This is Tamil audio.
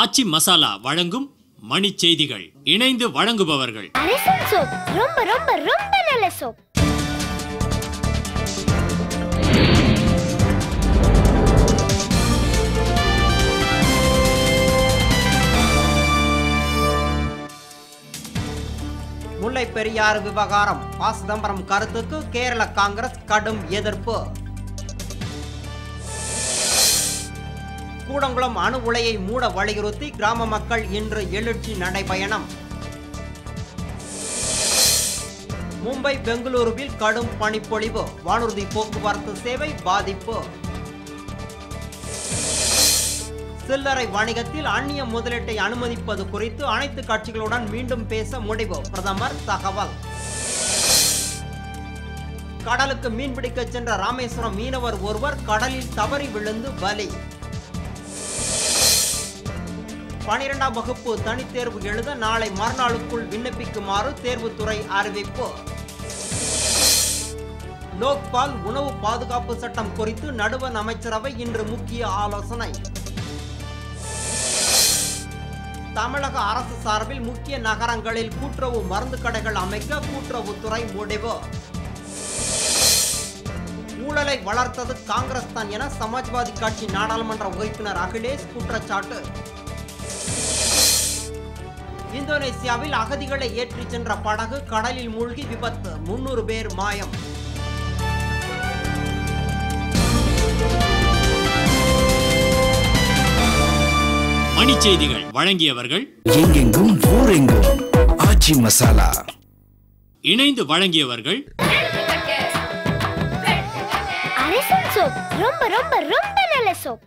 ஆச்சி மசாலா வழங்கும் மணி செய்திகள். இணைந்து வழங்குபவர்கள் அரசன் சோப். ரொம்ப ரொம்ப ரொம்ப நல்ல சோப். முல்லை பெரியாறு விவகாரம் ப. சிதம்பரம் கருத்துக்கு கேரள காங்கிரஸ் கடும் எதிர்ப்பு. கூடங்குளம் அணு உலையை மூட வலியுறுத்தி கிராம மக்கள் இன்று எழுச்சி நடைபயணம். மும்பை பெங்களூருவில் கடும் பனிப்பொழிவு, வானூர்தி போக்குவரத்து சேவை பாதிப்பு. சில்லறை வணிகத்தில் அந்நிய முதலீட்டை அனுமதிப்பது குறித்து அனைத்து கட்சிகளுடன் மீண்டும் பேச முடிவு, பிரதமர் தகவல். கடலுக்கு மீன்பிடிக்க சென்ற ராமேஸ்வரம் மீனவர் ஒருவர் கடலில் தவறி விழுந்து பலி. 12ஆம் வகுப்பு தனித்தேர்வு எழுத நாளை மறுநாளுக்குள் விண்ணப்பிக்குமாறு தேர்வுத்துறை அறிவிப்பு. லோக்பால் உணவு பாதுகாப்பு சட்டம் குறித்து நடுவண் அமைச்சரவை இன்று முக்கிய ஆலோசனை. தமிழக அரசு சார்பில் முக்கிய நகரங்களில் கூட்டுறவு மருந்து கடைகள் அமைக்க கூட்டுறவுத்துறை முடிவு. ஊழலை வளர்த்தது காங்கிரஸ் தான் என சமாஜ்வாதி கட்சி நாடாளுமன்ற உறுப்பினர் அகிலேஷ் குற்றச்சாட்டு. இந்தோனேசியாவில் அகதிகளை ஏற்றிச் சென்ற படகு கடலில் மூழ்கி விபத்து, 300 பேர் மாயம். மணி செய்திகள் வழங்கியவர்கள் எங்கெங்கும் ஊரெங்கும் ஆச்சி மசாலா. இணைந்து வழங்கியவர்கள் அரசன் சோப். ரொம்ப ரொம்ப ரொம்ப நல்ல சோப்.